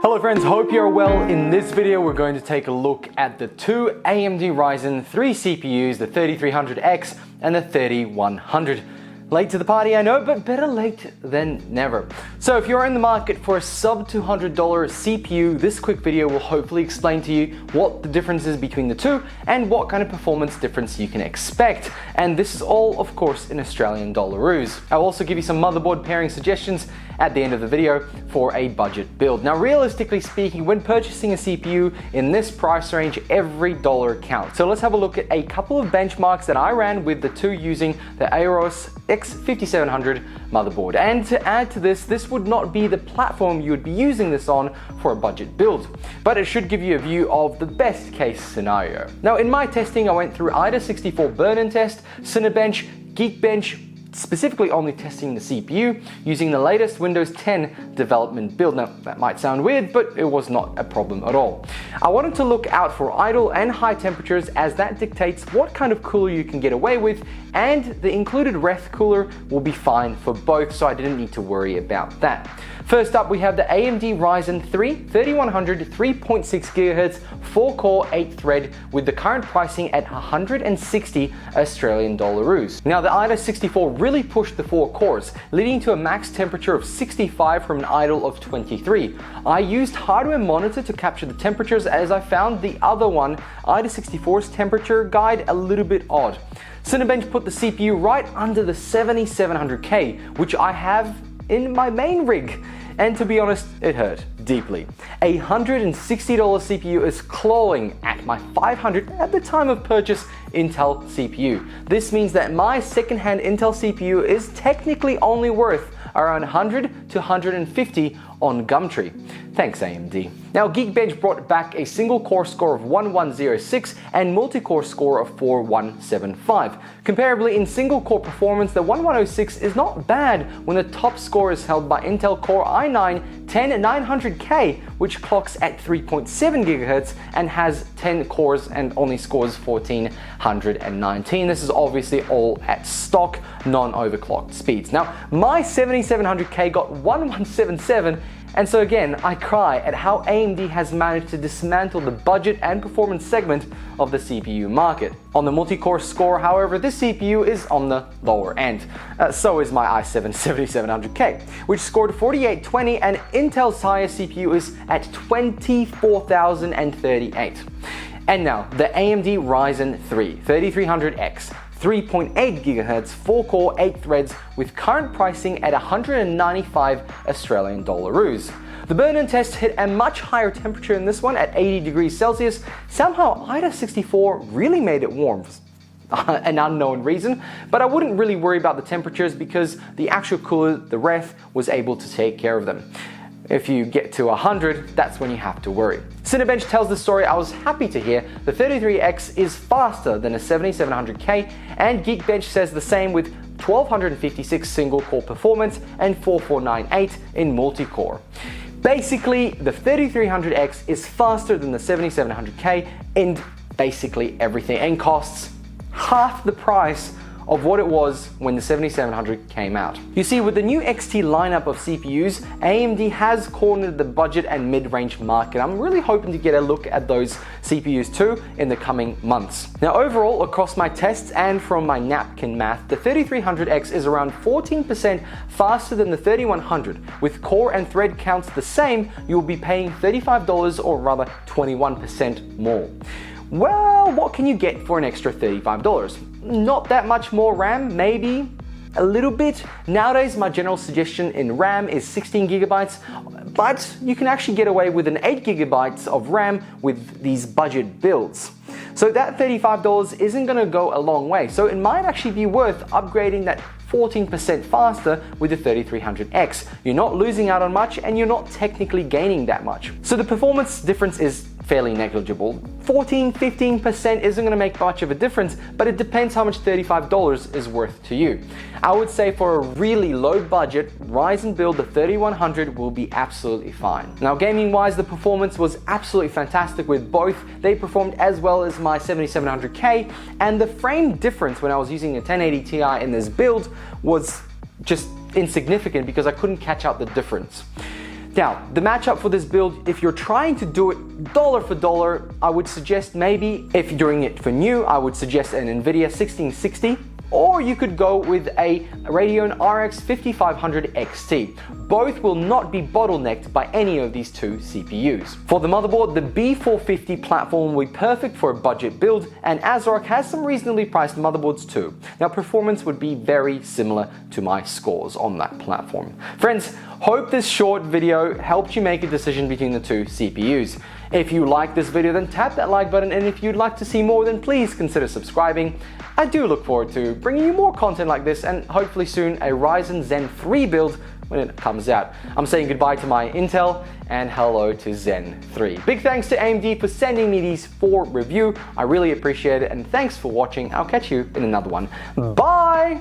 Hello friends, hope you're well. In this video we're going to take a look at the two AMD Ryzen 3 CPUs, the 3300X and the 3100. Late to the party, I know, but better late than never. So if you're in the market for a sub $200 CPU, this quick video will hopefully explain to you what the difference is between the two and what kind of performance difference you can expect. And this is all, of course, in Australian dollaroos. I'll also give you some motherboard pairing suggestions at the end of the video for a budget build. Now, realistically speaking, when purchasing a CPU in this price range, every dollar counts. So let's have a look at a couple of benchmarks that I ran with the two using the Aorus X5700 motherboard. And to add to this, this would not be the platform you would be using this on for a budget build, but it should give you a view of the best case scenario. Now, in my testing, I went through AIDA64 burn-in test, Cinebench, Geekbench, specifically only testing the CPU using the latest Windows 10 development build. Now, that might sound weird, but it was not a problem at all. I wanted to look out for idle and high temperatures, as that dictates what kind of cooler you can get away with, and the included REF cooler will be fine for both, so I didn't need to worry about that. First up, we have the AMD Ryzen 3 3100 3.6 GHz 4-core 8-thread with the current pricing at 160 Australian dollaroos. Now, the AIDA64 really pushed the 4 cores, leading to a max temperature of 65 from an idle of 23. I used hardware monitor to capture the temperatures, as I found the other one, AIDA64's temperature guide, a little bit odd. Cinebench put the CPU right under the 7700K, which I have in my main rig, and to be honest, it hurt deeply. A $160 CPU is clawing at my $500 at the time of purchase Intel CPU. This means that my second-hand Intel CPU is technically only worth around 100 to 150 on Gumtree. Thanks, AMD. Now, Geekbench brought back a single core score of 1106 and multi-core score of 4175. Comparably, in single core performance, the 1106 is not bad when the top score is held by Intel Core i9-10900K, which clocks at 3.7 GHz and has 10 cores and only scores 1419. This is obviously all at stock, non-overclocked speeds. Now, my 7700K got 1177, and so again, I cry at how AMD has managed to dismantle the budget and performance segment of the CPU market. On the multi-core score, however, this CPU is on the lower end. So is my i7 7700K, which scored 4820, and Intel's highest CPU is at 24,038. And now, the AMD Ryzen 3 3300X 3.8 GHz 4-core 8 threads with current pricing at 195 Australian dollaroos. The burn-in test hit a much higher temperature in this one at 80 degrees Celsius. Somehow AIDA64 really made it warm. An unknown reason, but I wouldn't really worry about the temperatures because the actual cooler, the REF, was able to take care of them. If you get to 100, that's when you have to worry. Cinebench tells the story I was happy to hear. The 33X is faster than a 7700K, and Geekbench says the same with 1256 single core performance and 4498 in multi-core. Basically, the 3300X is faster than the 7700K in basically everything and costs half the price of what it was when the 7700 came out. You see, with the new XT lineup of CPUs, AMD has cornered the budget and mid-range market. I'm really hoping to get a look at those CPUs too in the coming months. Now, overall, across my tests and from my napkin math, the 3300X is around 14% faster than the 3100. With core and thread counts the same, you'll be paying $35, or rather 21% more. Well, what can you get for an extra $35? Not that much more RAM, maybe a little bit. Nowadays, my general suggestion in RAM is 16 gigabytes, but you can actually get away with an 8 gigabytes of RAM with these budget builds. So that $35 isn't going to go a long way. So it might actually be worth upgrading that 14% faster with the 3300X. You're not losing out on much, and you're not technically gaining that much. So the performance difference is fairly negligible. 14-15% isn't going to make much of a difference, but it depends how much $35 is worth to you. I would say for a really low budget Ryzen build, the 3100 will be absolutely fine. Now, gaming wise, the performance was absolutely fantastic with both. They performed as well as my 7700K, and the frame difference when I was using a 1080 Ti in this build was just insignificant because I couldn't catch out the difference. Now, the matchup for this build, if you're trying to do it dollar for dollar, I would suggest maybe, if you're doing it for new, I would suggest an NVIDIA 1660, or you could go with a Radeon RX 5500 XT. Both will not be bottlenecked by any of these two CPUs. For the motherboard, the B450 platform will be perfect for a budget build, and ASRock has some reasonably priced motherboards too. Now, performance would be very similar to my scores on that platform. Friends, hope this short video helped you make a decision between the two CPUs. If you like this video, then tap that like button, and if you'd like to see more, then please consider subscribing. I do look forward to bringing you more content like this, and hopefully soon a Ryzen Zen 3 build when it comes out. I'm saying goodbye to my Intel and hello to Zen 3. Big thanks to AMD for sending me these for review. I really appreciate it, and thanks for watching. I'll catch you in another one. Bye!